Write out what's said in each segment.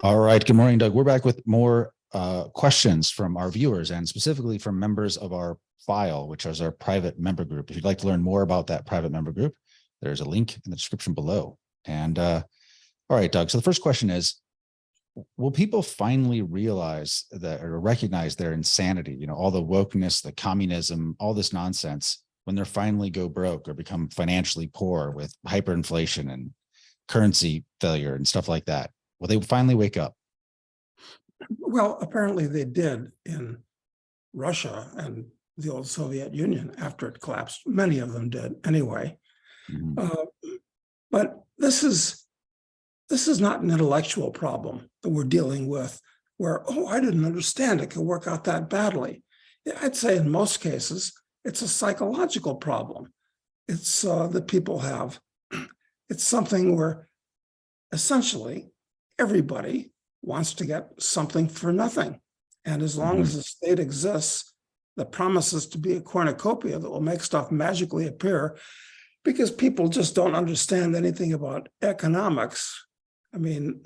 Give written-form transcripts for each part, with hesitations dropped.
All right. Good morning, Doug. We're back with more questions from our viewers and specifically from members of our file, which is our private member group. If you'd like to learn more about that private member group, there's a link in the description below. And all right, Doug. So the first question is, will people finally realize that or recognize their insanity? You know, all the wokeness, the communism, all this nonsense when they're finally go broke or become financially poor with hyperinflation and currency failure and stuff like that. Will they finally wake up? Well, apparently they did in Russia and the old Soviet Union after it collapsed. Many of them did anyway. Mhm. But this is not an intellectual problem that we're dealing with where, oh, I didn't understand it can work out that badly. I'd say in most cases, it's a psychological problem. It's that people have. It's something where essentially everybody wants to get something for nothing. And as long as the state exists, the promises to be a cornucopia that will make stuff magically appear, because people just don't understand anything about economics. I mean,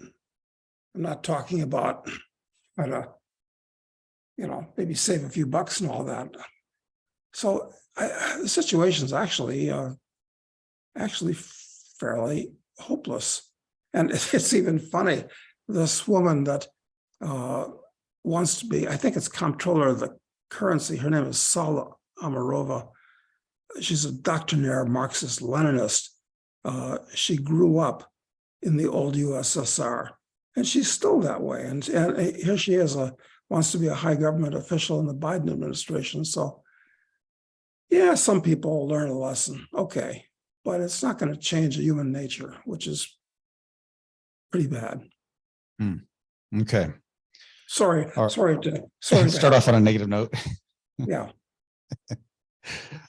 I'm not talking about how to, maybe save a few bucks and all that. So the situation's actually fairly hopeless. And it's even funny, this woman that wants to be, I think it's comptroller of the currency, her name is Sala Amarova. She's a doctrinaire Marxist-Leninist. She grew up in the old USSR, and she's still that way. And here she is, wants to be a high government official in the Biden administration. So yeah, some people learn a lesson, okay, but it's not going to change human nature, which is pretty bad. Okay. Sorry to start off on a negative note. Yeah.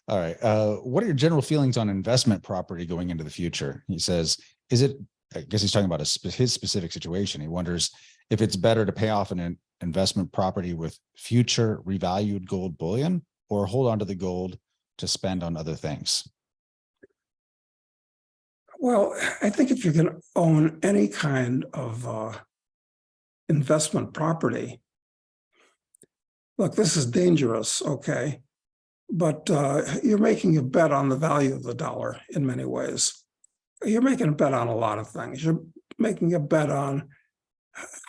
All right. What are your general feelings on investment property going into the future? He says, I guess he's talking about his specific situation. He wonders if it's better to pay off an investment property with future revalued gold bullion or hold on to the gold to spend on other things. Well, I think if you can own any kind of investment property, look, this is dangerous, okay? But you're making a bet on the value of the dollar in many ways. You're making a bet on a lot of things. You're making a bet on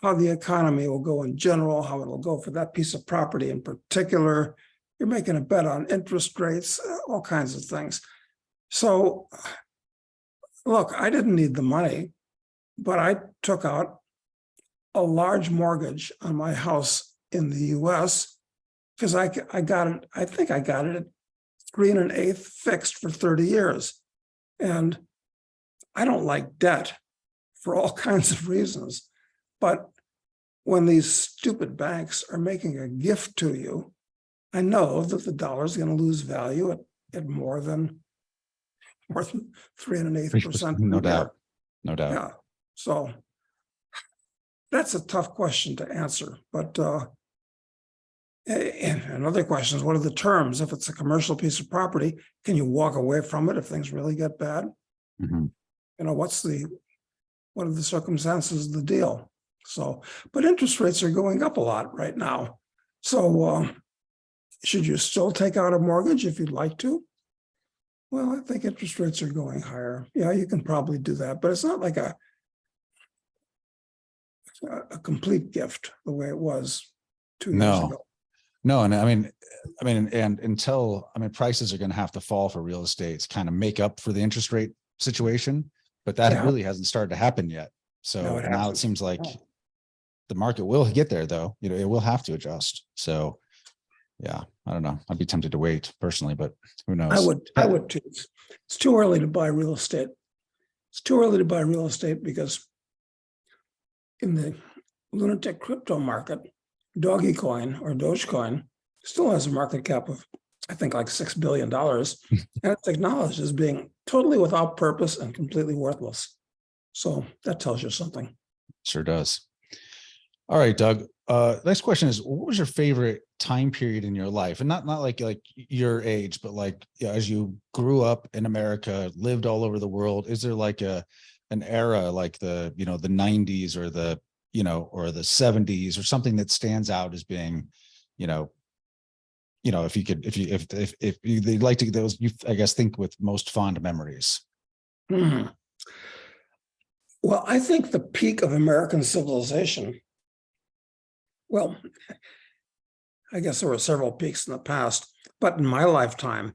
how the economy will go in general, how it'll go for that piece of property in particular. You're making a bet on interest rates, all kinds of things. So look, I didn't need the money, but I took out a large mortgage on my house in the US because I got it, I think I got it at 3 1/8 fixed for 30 years. And I don't like debt for all kinds of reasons. But when these stupid banks are making a gift to you, I know that the dollar is going to lose value at more than 3 1/8%. No doubt. No doubt. Yeah. So that's a tough question to answer. But and another question is, what are the terms? If it's a commercial piece of property, can you walk away from it if things really get bad? Mhm. What are the circumstances of the deal? So, but interest rates are going up a lot right now. So should you still take out a mortgage if you'd like to? Well, I think interest rates are going higher. Yeah, you can probably do that, but it's not like a complete gift the way it was 2 years ago. No, and I mean, and until prices are going to have to fall for real estate to kind of make up for the interest rate situation, but that really hasn't started to happen yet. So now it seems like the market will get there, though. It will have to adjust. So, yeah, I don't know. I'd be tempted to wait personally, but who knows? I would too. It's too early to buy real estate. It's too early to buy real estate because in the lunatic crypto market, Dogecoin or Dogecoin still has a market cap of, I think, like $6 billion. And it's acknowledged as being totally without purpose and completely worthless. So that tells you something. Sure does. All right, Doug. Next question is, what was your favorite time period in your life? And not like your age, but like as you grew up in America, lived all over the world. Is there like an era like the 90s or the or the 70s or something that stands out as being, if you could, if you'd like to, those, you, I guess, think with most fond memories. Hmm. Well, I think the peak of American civilization, well, I guess there were several peaks in the past, but in my lifetime,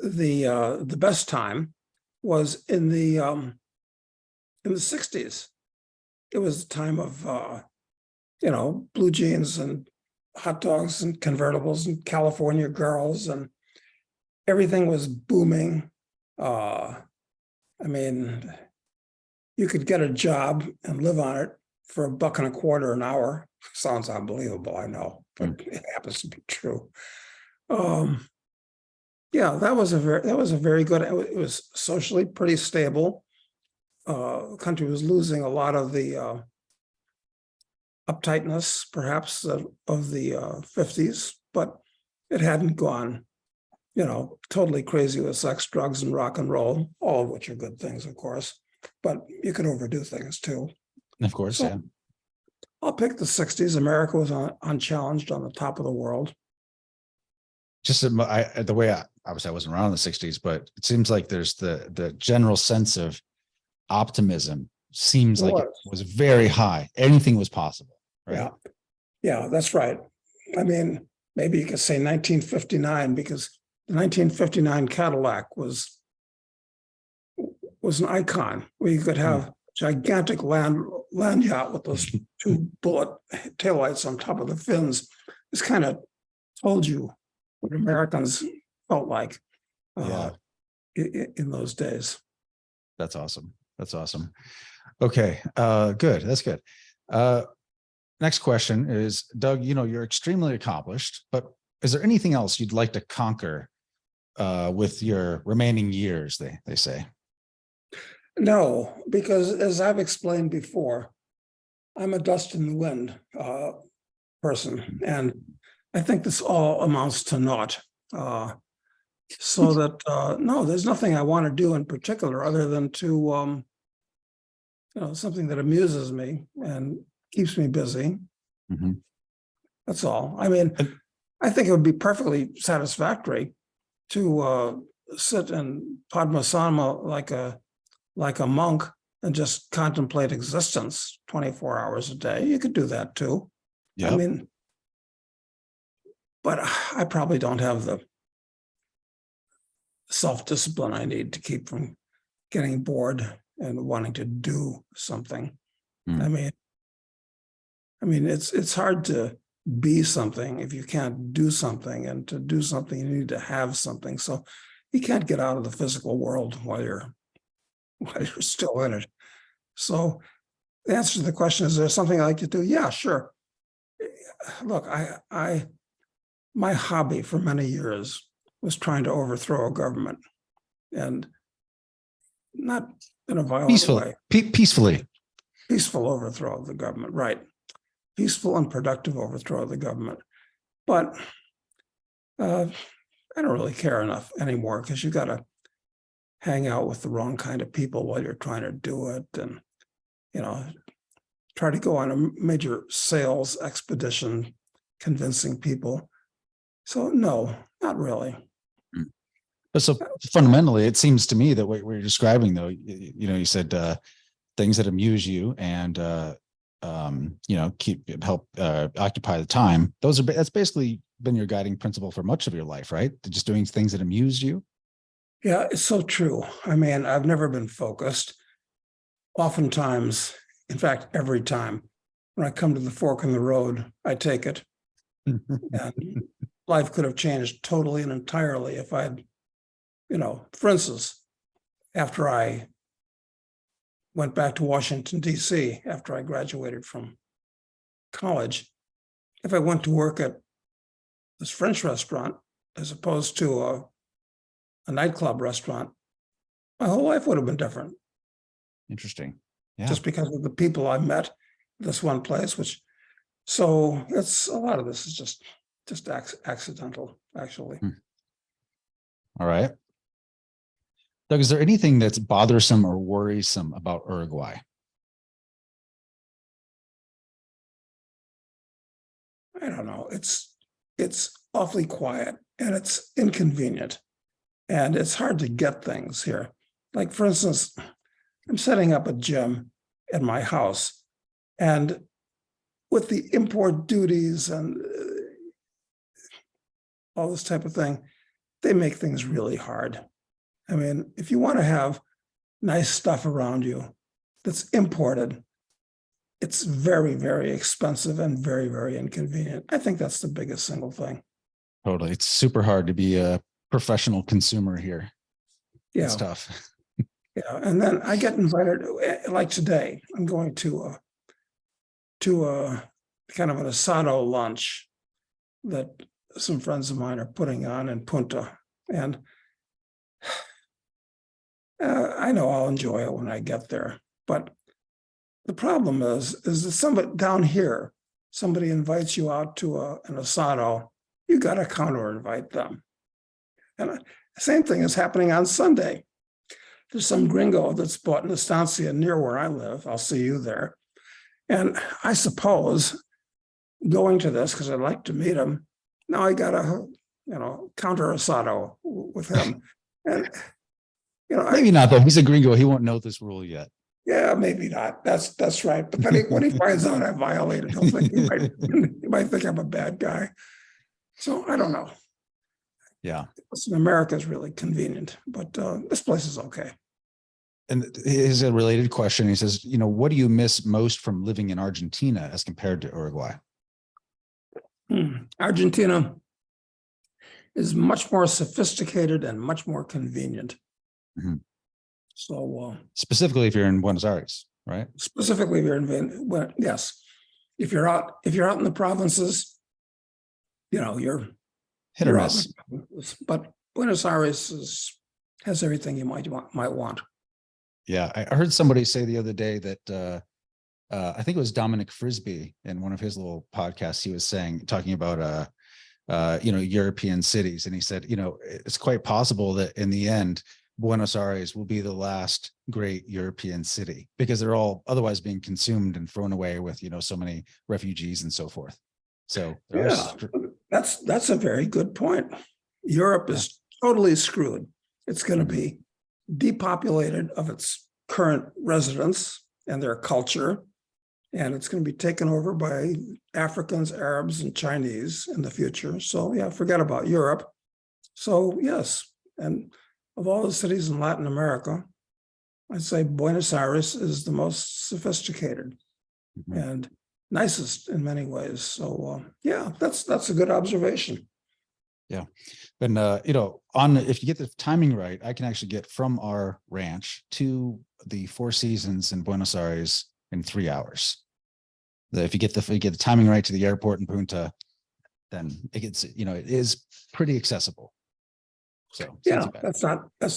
the best time was in the 60s. It was the time of blue jeans and hot dogs and convertibles and California girls, and everything was booming. I mean, you could get a job and live on it for $1.25 an hour. Sounds unbelievable, I know, but it happens to be true. Yeah, that was a very good. It was socially pretty stable. The country was losing a lot of the uptightness, perhaps, of the 50s, but it hadn't gone, totally crazy with sex, drugs, and rock and roll, all of which are good things, of course, but you could overdo things too. Of course, So, yeah. I'll pick the 60s. America was unchallenged on the top of the world. Just the way obviously I wasn't around in the 60s, but it seems like there's the general sense of optimism seems like it was very high. Anything was possible, right? Yeah, that's right. I mean, maybe you could say 1959, because the 1959 Cadillac was an icon where you could have gigantic land yacht with those two bullet taillights on top of the fins. This kind of told you what Americans felt like in those days. That's awesome. That's awesome. Okay, good. That's good. Next question is, Doug, you're extremely accomplished, but is there anything else you'd like to conquer with your remaining years, they say? No, because as I've explained before, I'm a dust in the wind person, and I think this all amounts to naught. So that no, there's nothing I want to do in particular other than to something that amuses me and keeps me busy. Mm-hmm. That's all. I mean, I think it would be perfectly satisfactory to sit in Padmasana like a monk and just contemplate existence 24 hours a day. You could do that too. Yep. I mean, but I probably don't have the self-discipline I need to keep from getting bored and wanting to do something. I mean, it's hard to be something if you can't do something, and to do something, you need to have something. So you can't get out of the physical world while you're still in it. So the answer to the question, is there something I like to do? Yeah, sure. Look, my hobby for many years was trying to overthrow a government, and not in a violent way. Peacefully. Peaceful overthrow of the government, right. Peaceful and productive overthrow of the government. But I don't really care enough anymore, because you got to hang out with the wrong kind of people while you're trying to do it, and try to go on a major sales expedition convincing people. So no, not really. But so fundamentally, it seems to me that what you're describing, though, you said things that amuse you and help occupy the time. That's basically been your guiding principle for much of your life, right? Just doing things that amuse you. Yeah, it's so true. I mean, I've never been focused. Oftentimes, in fact, every time when I come to the fork in the road, I take it. And life could have changed totally and entirely if I'd, for instance, after I went back to Washington, D.C., after I graduated from college, if I went to work at this French restaurant as opposed to a nightclub restaurant, my whole life would have been different. Interesting. Yeah. Just because of the people I met this one place, so it's a lot of this is just accidental, actually. All right. Doug, is there anything that's bothersome or worrisome about Uruguay? I don't know, it's awfully quiet and it's inconvenient. And it's hard to get things here. Like, for instance, I'm setting up a gym at my house, and with the import duties and all this type of thing, they make things really hard. I mean, if you want to have nice stuff around you that's imported, it's very, very expensive and very, very inconvenient. I think that's the biggest single thing. Totally. It's super hard to be a professional consumer here. Yeah. It's tough. Yeah. And then I get invited, like today, I'm going to a kind of an asado lunch that some friends of mine are putting on in Punta. And I know I'll enjoy it when I get there. But the problem is that somebody down here, somebody invites you out to an asado, you got to counter invite them. And the same thing is happening on Sunday. There's some gringo that's bought an estancia near where I live. I'll see you there. And I suppose going to this, because I'd like to meet him, now I got to, counter asado with him. And, Maybe not though. He's a gringo. He won't know this rule yet. Yeah, maybe not. That's right. But then when he finds out I violated, he'll think he might think I'm a bad guy. So I don't know. Yeah. Listen, America is really convenient, but this place is okay. And here's a related question. He says, what do you miss most from living in Argentina as compared to Uruguay? Argentina is much more sophisticated and much more convenient. Mm-hmm. So specifically if you're in Buenos Aires, right? Specifically if you're in, yes. If you're out in the provinces, you're hit or miss. But Buenos Aires has everything you might want. Yeah, I heard somebody say the other day that I think it was Dominic Frisby in one of his little podcasts. He was talking about European cities, and he said, it's quite possible that in the end, Buenos Aires will be the last great European city because they're all otherwise being consumed and thrown away with, so many refugees and so forth. So that's a very good point. Europe is totally screwed. It's going to be depopulated of its current residents and their culture, and it's going to be taken over by Africans, Arabs, and Chinese in the future. So yeah, forget about Europe. So yes, and of all the cities in Latin America, I'd say Buenos Aires is the most sophisticated and nicest in many ways. So yeah, that's a good observation. Yeah. And if you get the timing right, I can actually get from our ranch to the Four Seasons in Buenos Aires in 3 hours. If you get the timing right to the airport in Punta, then it gets, it is pretty accessible. So yeah, that's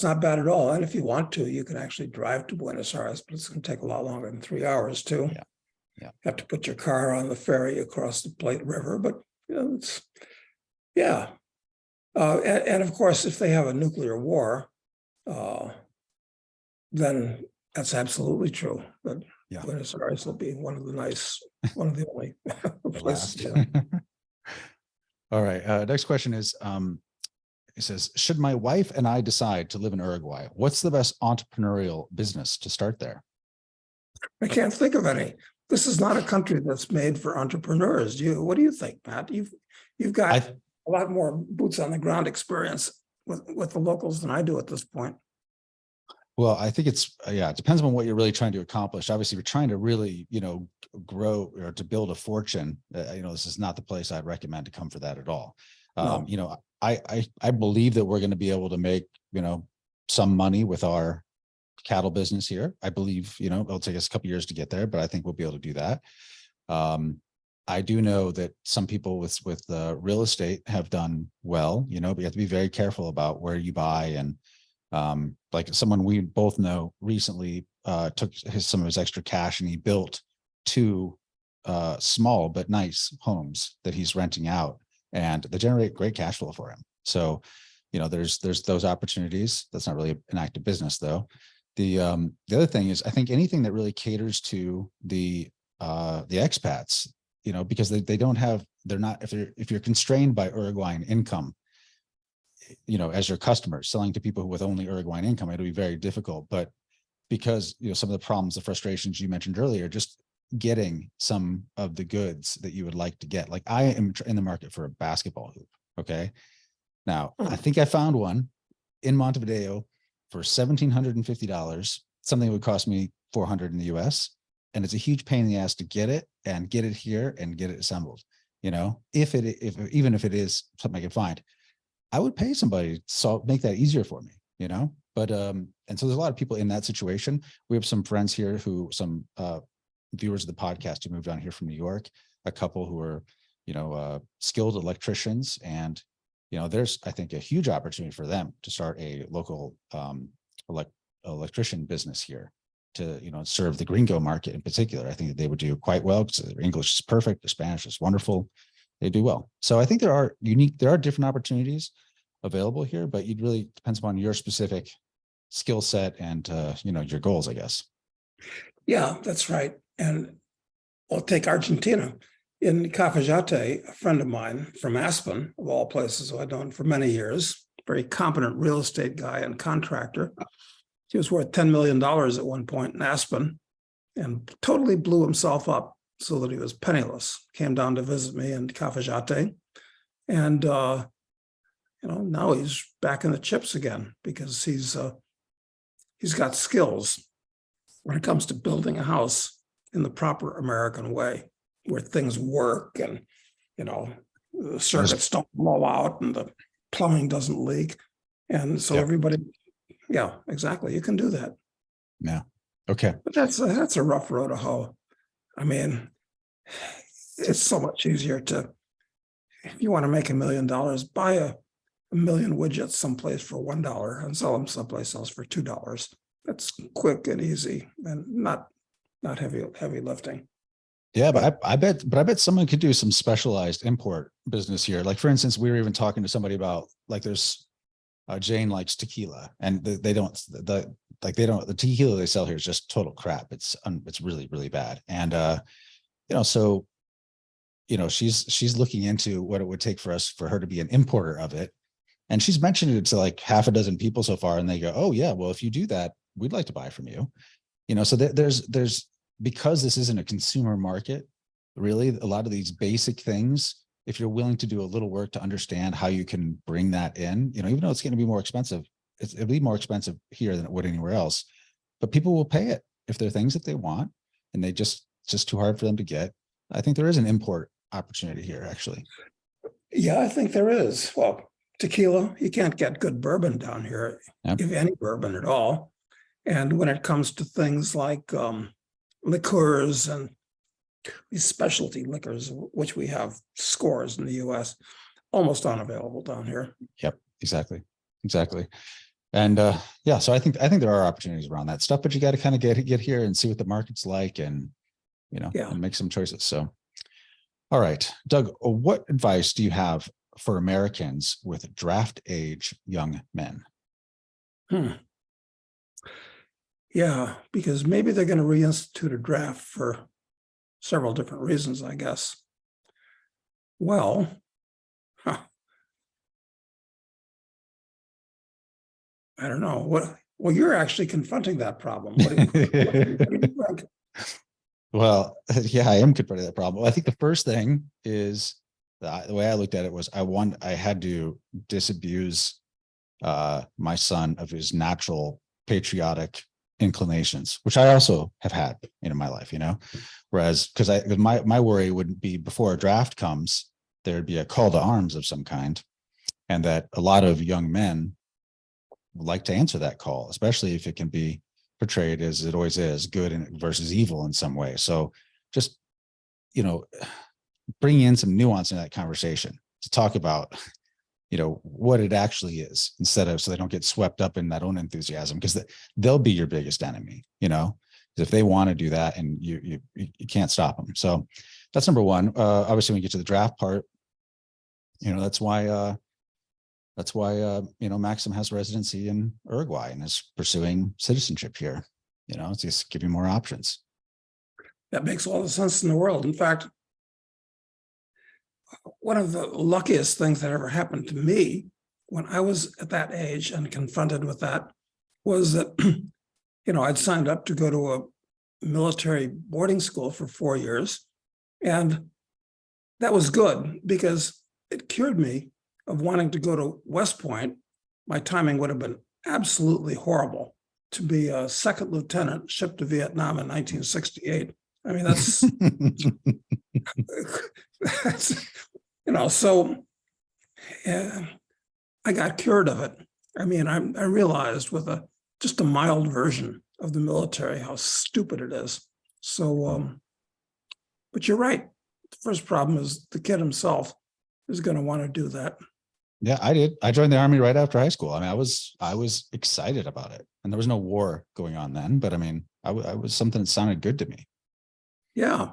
not bad at all. And if you want to, you can actually drive to Buenos Aires, but it's going to take a lot longer than 3 hours too. Yeah. Yeah. You have to put your car on the ferry across the Plate River, but it's and of course, if they have a nuclear war, then that's absolutely true. But Buenos Aires will be one of the only places. All right. Next question is, it says, should my wife and I decide to live in Uruguay, what's the best entrepreneurial business to start there? I can't think of any. This is not a country that's made for entrepreneurs. What do you think, Matt? You've got a lot more boots on the ground experience with the locals than I do at this point. Well, I think it depends on what you're really trying to accomplish. Obviously, if you're trying to really, grow or to build a fortune, this is not the place I'd recommend to come for that at all. No. I believe that we're going to be able to make, some money with our cattle business here. I believe, it'll take us a couple of years to get there, but I think we'll be able to do that. I do know that some people with real estate have done well, but you have to be very careful about where you buy. And like someone we both know recently took some of his extra cash and he built 2 small but nice homes that he's renting out, and they generate great cash flow for him. So, there's those opportunities. That's not really an active business though. The other thing is, I think anything that really caters to the expats, because they don't have they're not, if you're constrained by Uruguayan income, as your customers selling to people with only Uruguayan income, it'll be very difficult. But because, some of the problems, the frustrations you mentioned earlier, just getting some of the goods that you would like to get. Like I am in the market for a basketball hoop. Okay. Now I think I found one in Montevideo for $1,750, something that would cost me $400 in the US. And it's a huge pain in the ass to get it here and get it assembled. Even if it is something I can find, I would pay somebody to make that easier for me, but, and so there's a lot of people in that situation. We have some friends here some viewers of the podcast who moved down here from New York, a couple who are, skilled electricians. And, there's, I think, a huge opportunity for them to start a local electrician business here to, serve the gringo market in particular. I think that they would do quite well because their English is perfect. Their Spanish is wonderful. They do well. So I think there are different opportunities available here, but it really depends upon your specific skill set and, your goals, I guess. Yeah, that's right. And I'll take Argentina. In Cafayate, a friend of mine from Aspen, of all places, who I'd known for many years, very competent real estate guy and contractor. He was worth $10 million at one point in Aspen and totally blew himself up so that he was penniless. Came down to visit me in Cafayate. And, now he's back in the chips again because he's got skills when it comes to building a house in the proper American way, where things work and, the circuits don't blow out and the plumbing doesn't leak. And so everybody, yeah, exactly. You can do that. Yeah. Okay. But that's a rough road to hoe. I mean, it's so much easier if you want to make $1 million, buy a million widgets someplace for $1 and sell them someplace else for $2. That's quick and easy and not heavy lifting. Yeah, but I bet someone could do some specialized import business here. Like, for instance, we were even talking to somebody about, like, there's Jane likes tequila, and the tequila they sell here is just total crap. It's really, really bad. And so she's looking into what it would take for her to be an importer of it. And she's mentioned it to like half a dozen people so far, and they go, "Oh yeah, well, if you do that, we'd like to buy from you." So there's because this isn't a consumer market, really, a lot of these basic things, if you're willing to do a little work to understand how you can bring that in, even though it's going to be more expensive, it'll be more expensive here than it would anywhere else, but people will pay it if they're things that they want and it's just too hard for them to get. I think there is an import opportunity here, actually. Yeah, I think there is. Well, tequila, you can't get good bourbon down here, if any bourbon at all. And when it comes to things like liqueurs and these specialty liquors, which we have scores in the US, almost unavailable down here. Yep, exactly. And so I think there are opportunities around that stuff, but you got to kind of get here and see what the market's like and, and make some choices. So, all right, Doug, what advice do you have for Americans with draft age young men? Yeah, because maybe they're going to reinstitute a draft for several different reasons, I guess. Well, I don't know. Well, you're actually confronting that problem. What do you think? Well, yeah, I am confronting that problem. I think the first thing is the way I looked at it was I had to disabuse my son of his natural patriotic inclinations, which I also have had in my life, whereas because my worry would be before a draft comes, there'd be a call to arms of some kind, and that a lot of young men would like to answer that call, especially if it can be portrayed as it always is, good versus evil in some way. So just, bring in some nuance in that conversation to talk about, what it actually is, instead of so they don't get swept up in that own enthusiasm, because they'll be your biggest enemy, if they want to do that and you can't stop them. So that's number one. Obviously, when you get to the draft part, that's why Maxim has residency in Uruguay and is pursuing citizenship here. It's just give you more options. That makes all the sense in the world. In fact, one of the luckiest things that ever happened to me when I was at that age and confronted with that was that, I'd signed up to go to a military boarding school for 4 years. And that was good because it cured me of wanting to go to West Point. My timing would have been absolutely horrible to be a second lieutenant shipped to Vietnam in 1968. I mean, that's, so I got cured of it. I mean, I realized with just a mild version of the military how stupid it is. So, but you're right. The first problem is the kid himself is going to want to do that. Yeah, I did. I joined the Army right after high school. I mean, I was excited about it, and there was no war going on then. But I mean, I was something that sounded good to me. Yeah.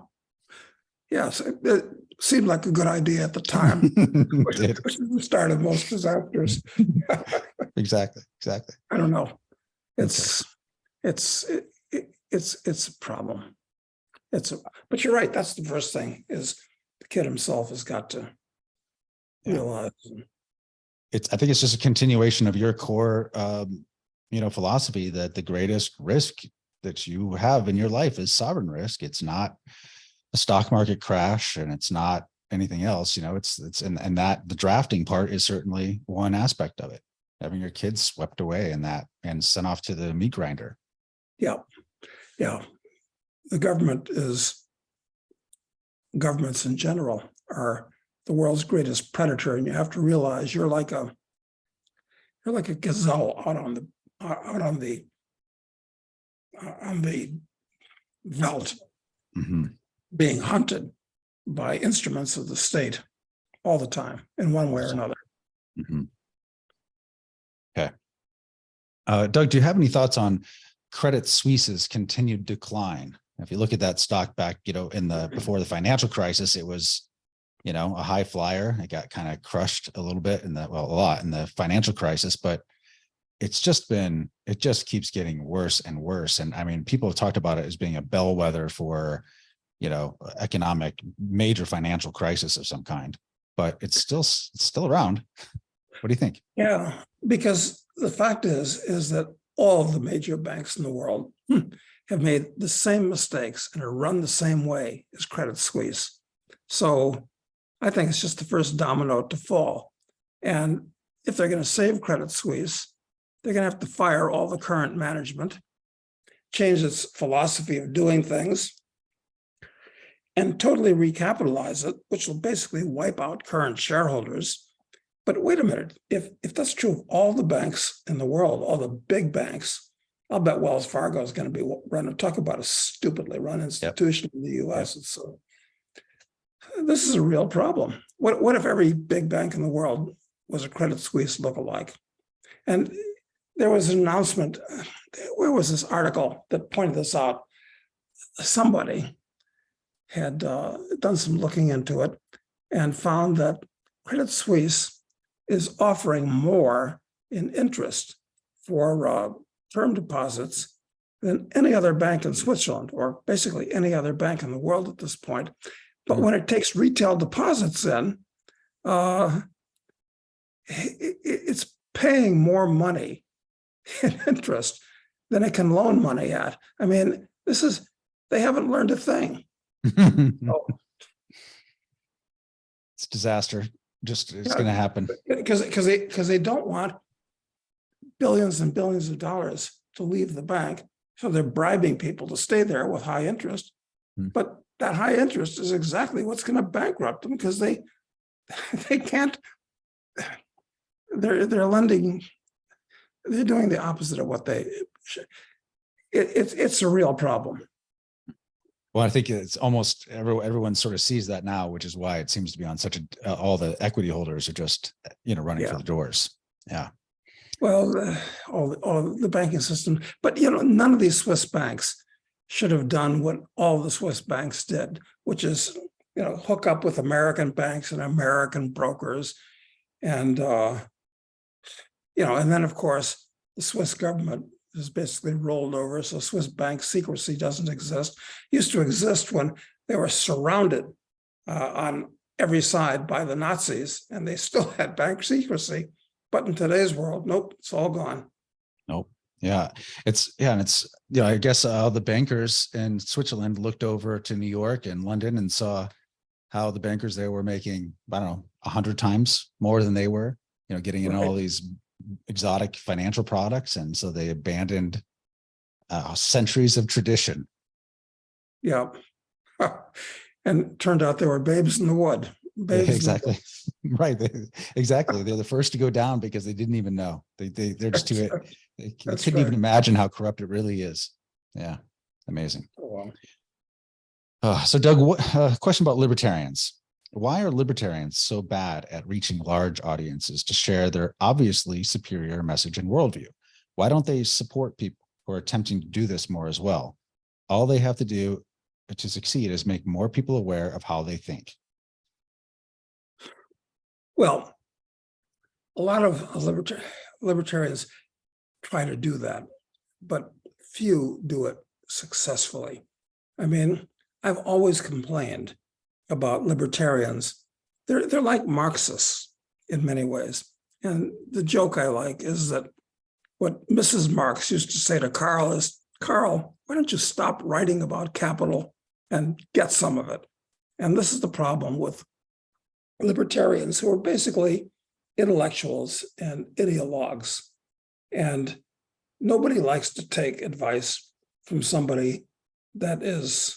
Yes, it seemed like a good idea at the time, which is the start of most disasters. Exactly. I don't know. It's a problem. But you're right. That's the first thing is the kid himself has got to realize. I think it's just a continuation of your core, philosophy that the greatest risk that you have in your life is sovereign risk. It's not a stock market crash, and it's not anything else. And that the drafting part is certainly one aspect of it. Having your kids swept away in that and sent off to the meat grinder. Yeah. The governments in general are the world's greatest predator, and you have to realize you're like a gazelle out on the veldt, being hunted by instruments of the state all the time in one way or another. Okay. Doug, do you have any thoughts on Credit Suisse's continued decline? If you look at that stock back, before the financial crisis, it was, a high flyer. It got kind of crushed a little bit a lot in the financial crisis, but it just keeps getting worse and worse. And I mean, people have talked about it as being a bellwether for, economic major financial crisis of some kind, but it's still around. What do you think? Yeah, because the fact is that all of the major banks in the world have made the same mistakes and are run the same way as Credit Suisse. So I think it's just the first domino to fall. And if they're going to save Credit Suisse, they're going to have to fire all the current management, change its philosophy of doing things, and totally recapitalize it, which will basically wipe out current shareholders. But wait a minute, if that's true of all the banks in the world, all the big banks, I'll bet Wells Fargo is going to be run. Talk about a stupidly run institution in the U.S. This is a real problem. What if every big bank in the world was a Credit Suisse lookalike? And there was an announcement. Where was this article that pointed this out? Somebody had done some looking into it and found that Credit Suisse is offering more in interest for term deposits than any other bank in Switzerland, or basically any other bank in the world at this point. But when it takes retail deposits in, it's paying more money in interest than it can loan money at. I mean, they haven't learned a thing. It's disaster. It's going to happen. Because they don't want billions and billions of dollars to leave the bank. So they're bribing people to stay there with high interest. But that high interest is exactly what's going to bankrupt them, because they can't, they're lending, they're doing the opposite of what it's a real problem. Well, I think it's almost everyone sort of sees that now, which is why it seems to be on such all the equity holders are just, running for the doors. Yeah. Well, all the banking system, but, none of these Swiss banks should have done what all the Swiss banks did, which is, hook up with American banks and American brokers. And, and then, of course, the Swiss government is basically rolled over. So Swiss bank secrecy doesn't exist. It used to exist when they were surrounded on every side by the Nazis, and they still had bank secrecy. But in today's world, nope, it's all gone. Nope. Yeah, and it's, I guess the bankers in Switzerland looked over to New York and London and saw how the bankers there were making, I don't know, 100 times more than they were, getting in all these exotic financial products. And so they abandoned centuries of tradition. Yeah. And turned out they were babes in the wood. Exactly. Right. Exactly. They're the first to go down because they didn't even know. They're just too, they couldn't even imagine how corrupt it really is. Yeah. Amazing. Oh, So Doug, question about libertarians. Why are libertarians so bad at reaching large audiences to share their obviously superior message and worldview? Why don't they support people who are attempting to do this more as well? All they have to do to succeed is make more people aware of how they think. well, a lot of libertarians try to do that, but few do it successfully. I mean, I've always complained about libertarians. They're like Marxists in many ways. And the joke I like is that what Mrs. Marx used to say to Carl is, Carl, why don't you stop writing about capital and get some of it? And this is the problem with libertarians, who are basically intellectuals and ideologues. And nobody likes to take advice from somebody that is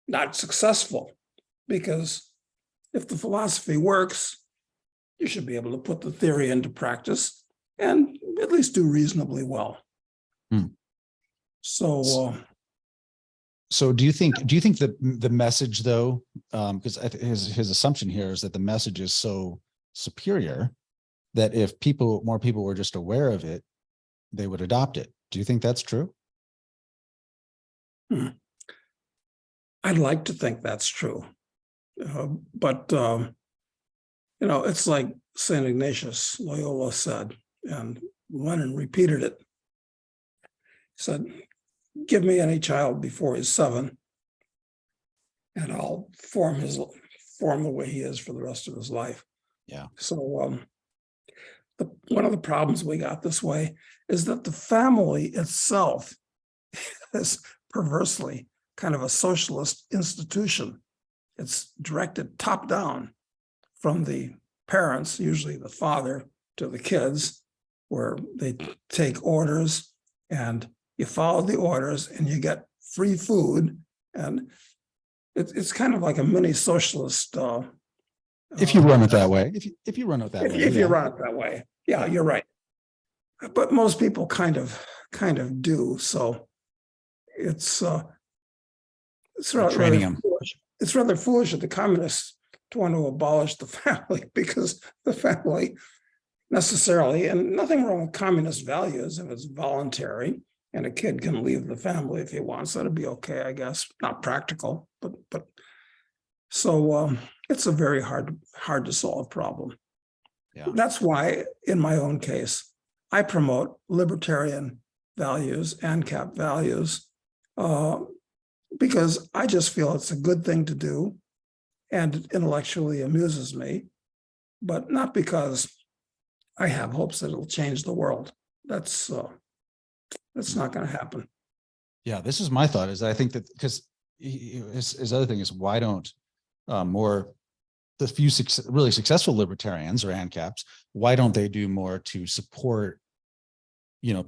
not successful, because if the philosophy works, you should be able to put the theory into practice and at least do reasonably well. So do you think that the message, though, because his assumption here is that the message is so superior that if more people were just aware of it, they would adopt it. Do you think that's true? I'd like to think that's true. But it's like St. Ignatius Loyola said, and Lenin repeated it. He said, give me any child before he's 7, and I'll form the way he is for the rest of his life. Yeah. So one of the problems we got this way is that the family itself is perversely kind of a socialist institution. It's directed top down from the parents, usually the father, to the kids, where they take orders and you follow the orders and you get free food. And it's kind of like a mini socialist. If you run it that way, if you run it that way, if you run it that way, yeah, you're right. But most people kind of do. So it's training them. It's rather foolish of the communists to want to abolish the family, because the family necessarily, and nothing wrong with communist values if it's voluntary and a kid can leave the family if he wants, that'd be okay, I guess. Not practical, but so it's a very hard to solve problem. Yeah. That's why, in my own case, I promote libertarian values, ANCAP values, because I just feel it's a good thing to do and it intellectually amuses me, but not because I have hopes that it'll change the world. That's not going to happen. Yeah, this is my thought, is I think that because his other thing is, why don't the few really successful libertarians or ANCAPs, why don't they do more to support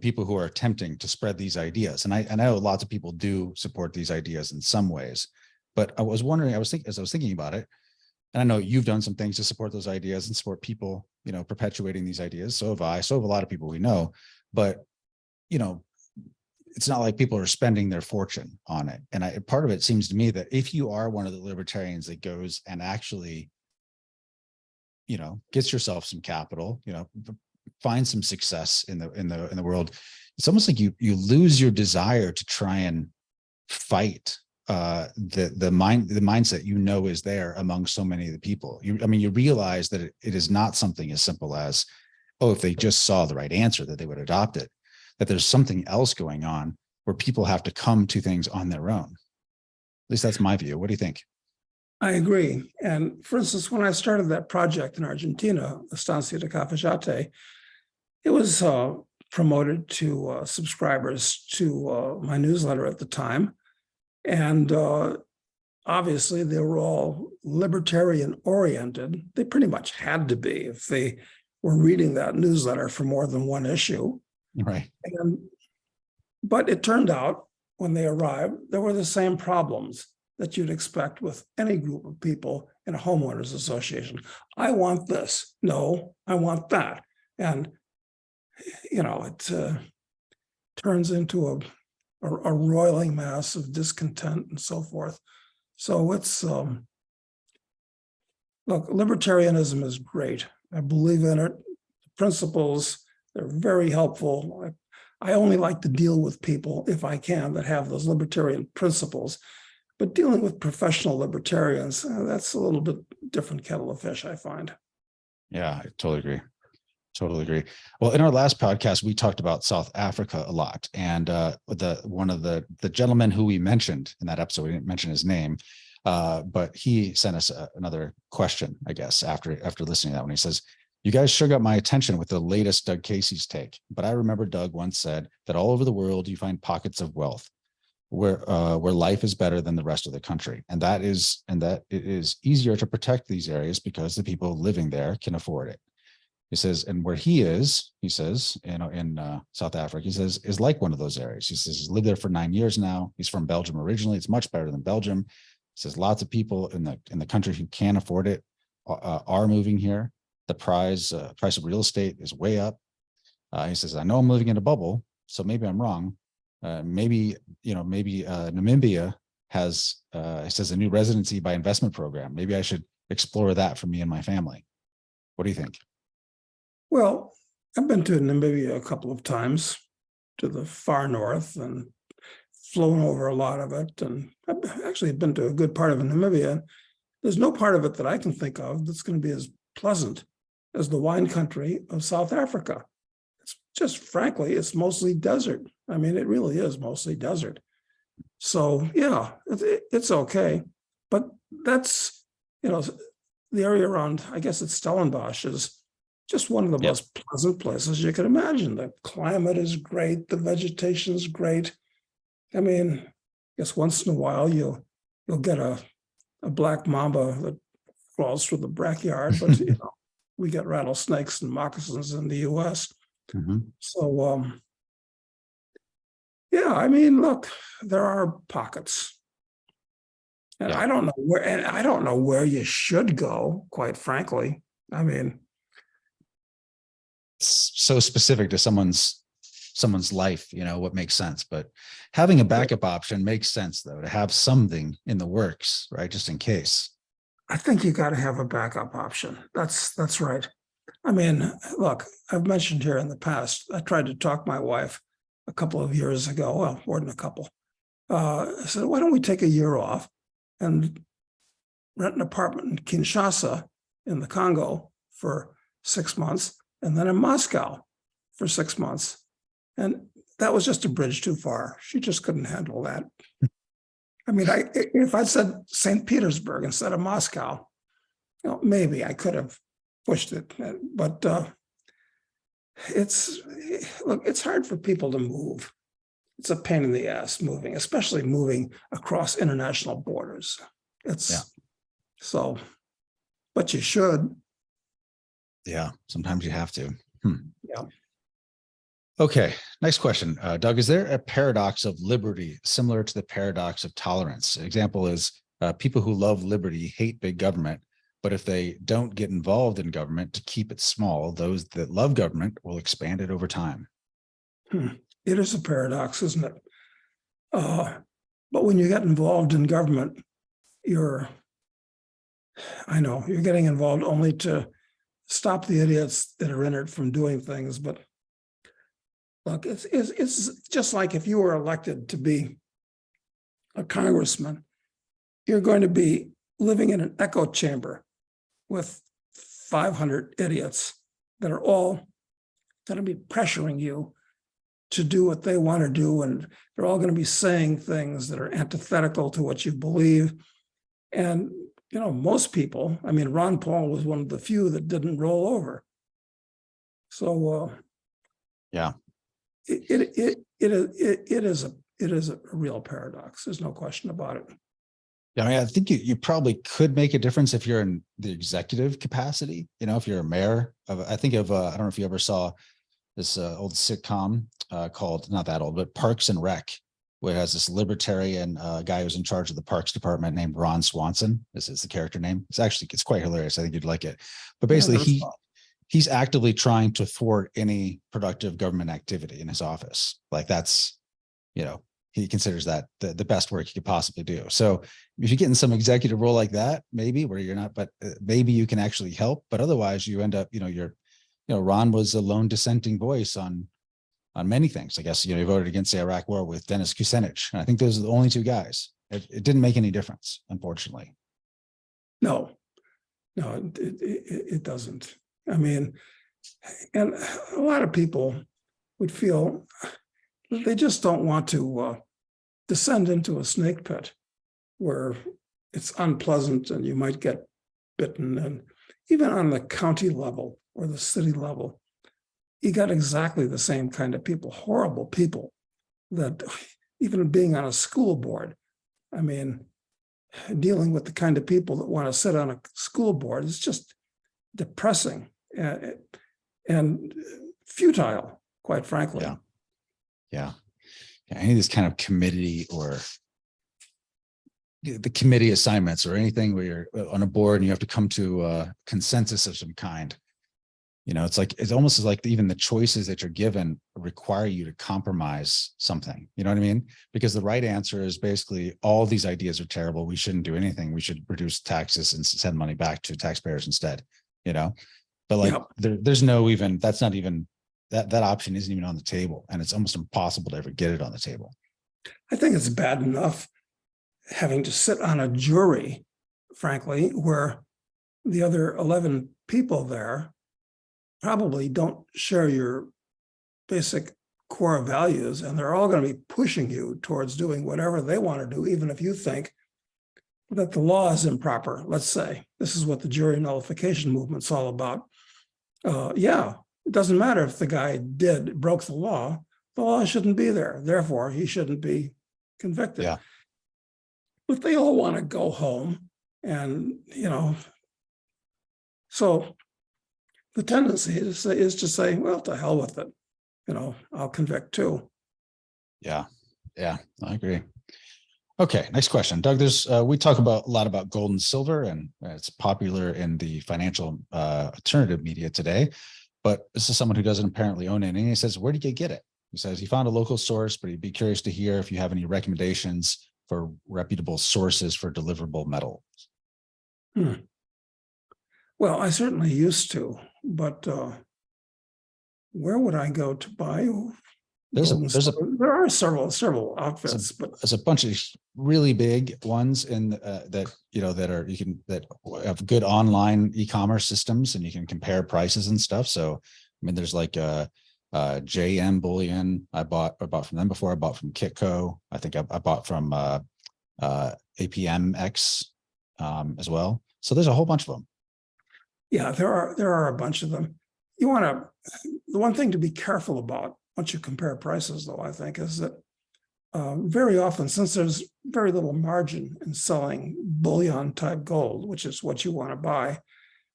people who are attempting to spread these ideas? And I know lots of people do support these ideas in some ways, but I was wondering, as I was thinking about it, and I know you've done some things to support those ideas and support people, perpetuating these ideas. So have I, so have a lot of people we know, but, it's not like people are spending their fortune on it. And part of it seems to me that if you are one of the libertarians that goes and actually, gets yourself some capital, find some success in the world, it's almost like you lose your desire to try and fight the mindset is there among so many of the people. You realize that it is not something as simple as, oh, if they just saw the right answer that they would adopt it, that there's something else going on where people have to come to things on their own. At least that's my view. What do you think? I agree. And for instance, when I started that project in Argentina, Estancia de Cafayate, it was promoted to subscribers to my newsletter at the time. And obviously, they were all libertarian oriented. They pretty much had to be if they were reading that newsletter for more than one issue. Right. But it turned out when they arrived, there were the same problems that you'd expect with any group of people in a homeowners association. I want this. No, I want that. And, it turns into a roiling mass of discontent and so forth. So it's, look, libertarianism is great. I believe in it. The principles, they're very helpful. I only like to deal with people, if I can, that have those libertarian principles. But dealing with professional libertarians, that's a little bit different kettle of fish, I find. Yeah, I totally agree. Totally agree. Well, in our last podcast, we talked about South Africa a lot. And one of the gentlemen who we mentioned in that episode, we didn't mention his name, but he sent us another question, I guess, after listening to that one. He says, "You guys sure got my attention with the latest Doug Casey's take, but I remember Doug once said that all over the world you find pockets of wealth where life is better than the rest of the country, and that it is easier to protect these areas because the people living there can afford it." He says, and where he says, in South Africa, he says, is like one of those areas. He says he's lived there for 9 years now. He's from Belgium originally. It's much better than Belgium. He says lots of people in the country who can afford it are moving here. The price of real estate is way up. He says, I know I'm living in a bubble, so maybe I'm wrong. Maybe Namibia has, he says, a new residency by investment program. Maybe I should explore that for me and my family. What do you think? Well, I've been to Namibia a couple of times, to the far north, and flown over a lot of it. And I've actually been to a good part of Namibia. There's no part of it that I can think of that's going to be as pleasant as the wine country of South Africa. It's just, frankly, it's mostly desert. I mean, it really is mostly desert. So, yeah, it's okay. But that's, the area around, I guess it's Stellenbosch, is just one of the most pleasant places you can imagine. The climate is great. The vegetation is great. I mean, I guess once in a while you'll get a black mamba that crawls through the backyard, but we get rattlesnakes and moccasins in the U.S. Mm-hmm. So, yeah, I mean, look, there are pockets, and I don't know where you should go, quite frankly. I mean, so specific to someone's life, what makes sense, but having a backup option makes sense, though, to have something in the works, right? Just in case. I think you got to have a backup option. That's right. I mean, look, I've mentioned here in the past, I tried to talk my wife a couple of years ago, well, more than a couple. I said, why don't we take a year off and rent an apartment in Kinshasa in the Congo for 6 months, and then in Moscow for 6 months. And that was just a bridge too far. She just couldn't handle that. I mean, if I'd said St. Petersburg instead of Moscow, maybe I could have pushed it. But it's hard for people to move. It's a pain in the ass moving, especially moving across international borders. So, but you should. Yeah, sometimes you have to. Yeah. Okay, next question. Doug, is there a paradox of liberty similar to the paradox of tolerance? An example is people who love liberty hate big government, but if they don't get involved in government to keep it small, those that love government will expand it over time. It is a paradox, isn't it? But when you get involved in government, you're getting involved only to stop the idiots that are in it from doing things. But look, it's just like if you were elected to be a congressman, you're going to be living in an echo chamber with 500 idiots that are all going to be pressuring you to do what they want to do. And they're all going to be saying things that are antithetical to what you believe. And, most people, I mean, Ron Paul was one of the few that didn't roll over. So Yeah. it is a real paradox. There's no question about it. Yeah, I mean, I think you probably could make a difference if you're in the executive capacity. If you're a mayor of, I think of, I don't know if you ever saw this old sitcom called, not that old, but Parks and Rec, where it has this libertarian guy who's in charge of the Parks Department named Ron Swanson. This is the character name. It's quite hilarious. I think you'd like it. But basically, he's actively trying to thwart any productive government activity in his office. Like that's, he considers that the best work he could possibly do. So if you get in some executive role like that, maybe where you're not, but maybe you can actually help. But otherwise, you end up, Ron was a lone dissenting voice on many things. I guess, he voted against the Iraq war with Dennis Kucinich. And I think those are the only two guys. It didn't make any difference, unfortunately. No, it doesn't. I mean, and a lot of people would feel they just don't want to descend into a snake pit where it's unpleasant and you might get bitten. And even on the county level or the city level, you got exactly the same kind of people, horrible people, that even being on a school board, I mean, dealing with the kind of people that want to sit on a school board is just depressing and futile, quite frankly. Yeah. Any of this kind of committee or the committee assignments or anything where you're on a board and you have to come to a consensus of some kind. It's almost like even the choices that you're given require you to compromise something. You know what I mean? Because the right answer is basically all these ideas are terrible. We shouldn't do anything. We should reduce taxes and send money back to taxpayers instead. But there's no even, that's not even, that option isn't even on the table. And it's almost impossible to ever get it on the table. I think it's bad enough having to sit on a jury, frankly, where the other 11 people there probably don't share your basic core values, and they're all going to be pushing you towards doing whatever they want to do, even if you think that the law is improper. Let's say this is what the jury nullification movement's all about. It doesn't matter if the guy broke the law shouldn't be there. Therefore, he shouldn't be convicted. Yeah. But they all want to go home. And, so the tendency is to say, well, to hell with it. I'll convict too. Yeah, I agree. Okay, next question. Doug, we talk a lot about gold and silver, and it's popular in the financial alternative media today. But this is someone who doesn't apparently own any. And he says, where did you get it? He says he found a local source, but he'd be curious to hear if you have any recommendations for reputable sources for deliverable metal. Well, I certainly used to, but where would I go to buy? There are several outfits, but there's a bunch of really big ones that have good online e-commerce systems, and you can compare prices and stuff. So, I mean, there's like JM Bullion. I bought from them before. I bought from Kitco. I think I bought from APMX as well. So there's a whole bunch of them. Yeah, there are a bunch of them. The one thing to be careful about once you compare prices, though, I think, is that very often, since there's very little margin in selling bullion type gold, which is what you want to buy,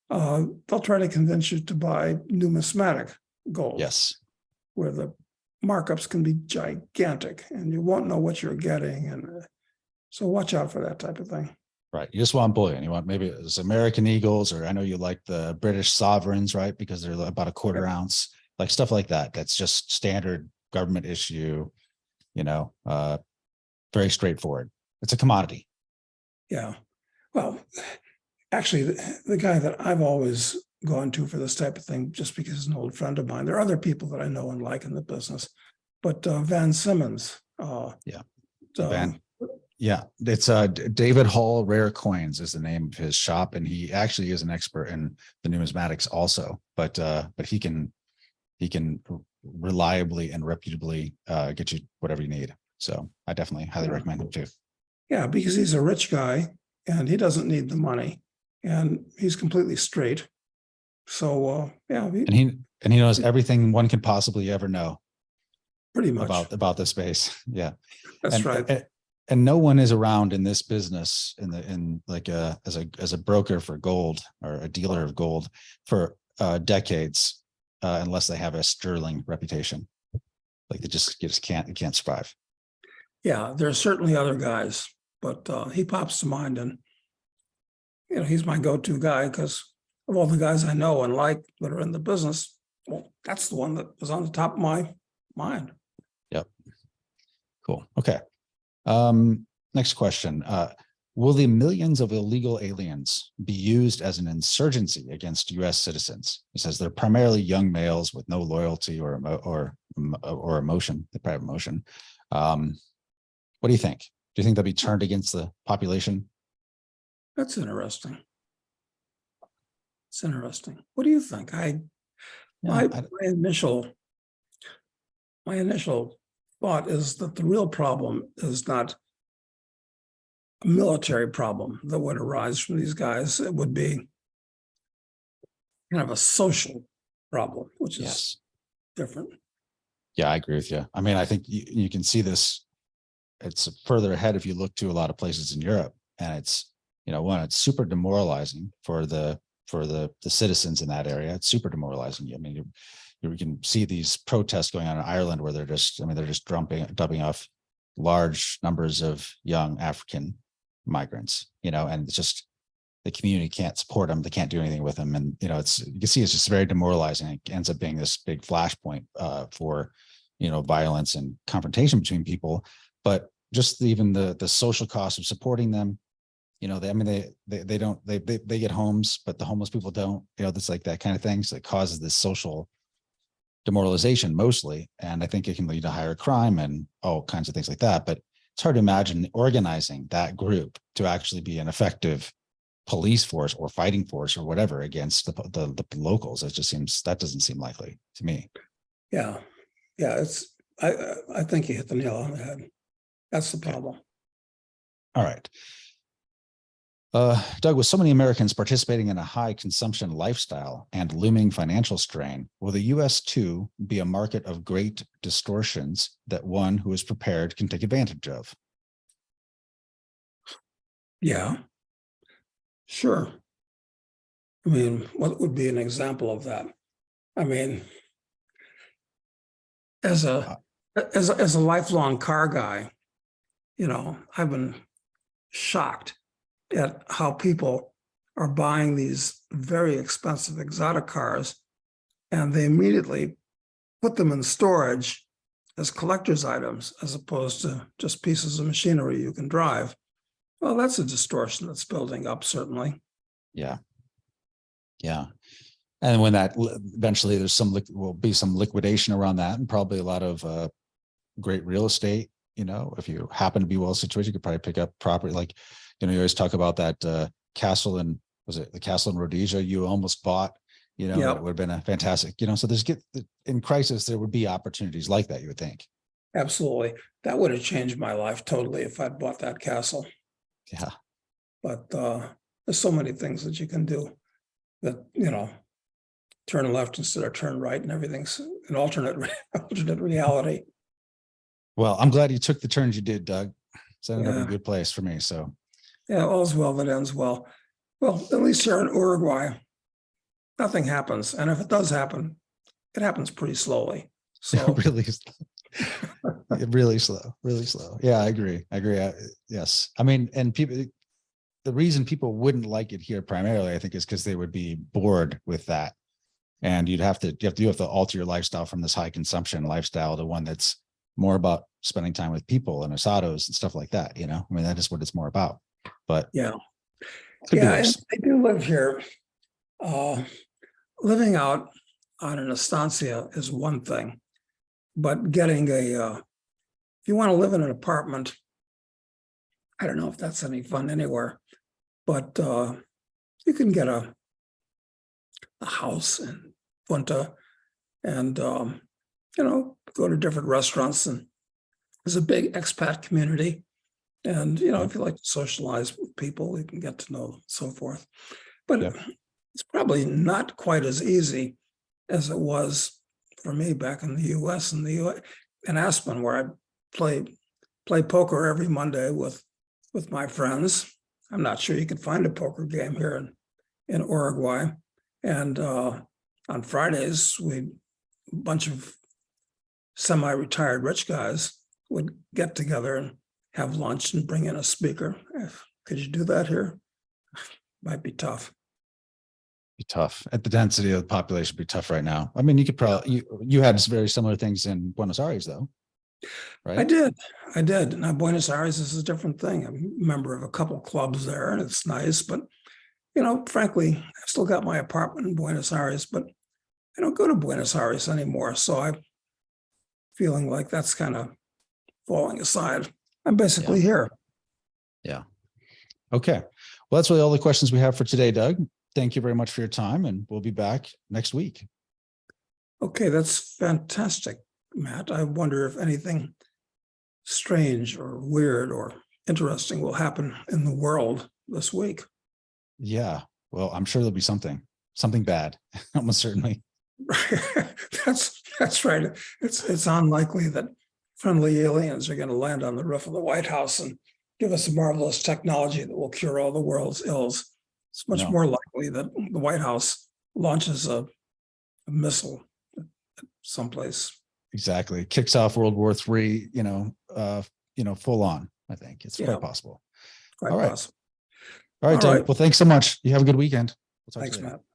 they'll try to convince you to buy numismatic gold. Yes. Where the markups can be gigantic and you won't know what you're getting. And so watch out for that type of thing. Right. You just want bullion. You want maybe it's American Eagles, or I know you like the British sovereigns, right? Because they're about a quarter ounce, like stuff like that. That's just standard government issue, very straightforward. It's a commodity. Yeah. Well, actually, the guy that I've always gone to for this type of thing, just because he's an old friend of mine, there are other people that I know and like in the business, but Van Simmons. Yeah, it's David Hall Rare Coins is the name of his shop, and he actually is an expert in the numismatics also. But he can reliably and reputably get you whatever you need. So I definitely highly recommend him too. Yeah, because he's a rich guy and he doesn't need the money, and he's completely straight. So, yeah, And he knows everything one can possibly ever know pretty much. about the space. Yeah. That's right. And no one is around in this business in like as a broker for gold or a dealer of gold for decades, unless they have a sterling reputation. Like they just can't survive. Yeah, there are certainly other guys, but he pops to mind, and he's my go-to guy because of all the guys I know and like that are in the business. Well, that's the one that was on the top of my mind. Yep. Cool. Okay. Next question. Will the millions of illegal aliens be used as an insurgency against U.S. citizens? He says they're primarily young males with no loyalty or emotion, the private emotion. What do you think? Do you think they'll be turned against the population? That's interesting. It's interesting. What do you think? My initial thought is that the real problem is not a military problem that would arise from these guys. It would be kind of a social problem, which is different. Yeah, I agree with you. I mean, I think you can see this. It's further ahead if you look to a lot of places in Europe, and it's, it's super demoralizing for the citizens in that area. It's super demoralizing. I mean, you can see these protests going on in Ireland where they're just dumping off large numbers of young African migrants, and it's just the community can't support them. They can't do anything with them. And, you can see it's just very demoralizing. It ends up being this big flashpoint for, violence and confrontation between people. But just even the social cost of supporting them, they get homes, but the homeless people don't, it's like that kind of thing. So it causes this social demoralization mostly. And I think it can lead to higher crime and all kinds of things like that. But it's hard to imagine organizing that group to actually be an effective police force or fighting force or whatever against the locals. That doesn't seem likely to me. Yeah. I think you hit the nail on the head. That's the problem. All right. Doug, with so many Americans participating in a high consumption lifestyle and looming financial strain, will the U.S. too be a market of great distortions that one who is prepared can take advantage of? Yeah, sure. I mean, what would be an example of that? I mean, as a lifelong car guy, I've been shocked at how people are buying these very expensive exotic cars, and they immediately put them in storage as collector's items as opposed to just pieces of machinery you can drive. Well, that's a distortion that's building up, certainly. Yeah. And when that eventually will be some liquidation around that, and probably a lot of great real estate. If you happen to be well situated, you could probably pick up property. Like, you always talk about that castle was it the castle in Rhodesia you almost bought? That would have been a fantastic. So in crisis there would be opportunities like that. You would think. Absolutely, that would have changed my life totally if I'd bought that castle. Yeah, but there's so many things that you can do that turn left instead of turn right, and everything's an alternate reality. Well, I'm glad you took the turns you did, Doug. It's ended up in a good place for me. So yeah, all's well that ends well. Well, at least here in Uruguay, nothing happens, and if it does happen, it happens pretty slowly. So really slow. Yeah, I agree. Yes, I mean, and people. The reason people wouldn't like it here primarily, I think, is because they would be bored with that, and you have to alter your lifestyle from this high consumption lifestyle to one that's more about spending time with people and asados and stuff like that. I mean, that is what it's more about. But yeah, and I do live here. Living out on an estancia is one thing, but getting if you want to live in an apartment, I don't know if that's any fun anywhere, but you can get a house in Punta and, go to different restaurants. And there's a big expat community. And, you know, Yeah. if you like to socialize with people, you can get to know them, and so forth. But Yeah. it's probably not quite as easy as it was for me back in the US and the US in Aspen, where I play poker every Monday with my friends. I'm not sure you could find a poker game here in Uruguay. And on Fridays, a bunch of semi-retired rich guys would get together and have lunch and bring in a speaker. Could you do that here? Might be tough. Be tough at the density of the population. Be tough right now. I mean, you could probably you had very similar things in Buenos Aires, though, right? I did. Now, Buenos Aires is a different thing. I'm a member of a couple clubs there, and it's nice. But you know, frankly, I've still got my apartment in Buenos Aires, but I don't go to Buenos Aires anymore. So I'm feeling like that's kind of falling aside. I'm basically here. Yeah. Okay. Well, that's really all the questions we have for today, Doug. Thank you very much for your time, and we'll be back next week. Okay, that's fantastic, Matt. I wonder if anything strange or weird or interesting will happen in the world this week. Yeah. Well, I'm sure there'll be something bad, almost certainly. That's right. It's unlikely that friendly aliens are going to land on the roof of the White House and give us a marvelous technology that will cure all the world's ills. It's much more likely that the White House launches a missile someplace. Exactly. Kicks off World War III, full on. I think it's quite possible. Quite All right. possible. All right, All Doug. right. Well, thanks so much. You have a good weekend. We'll talk to Thanks, you later. Matt.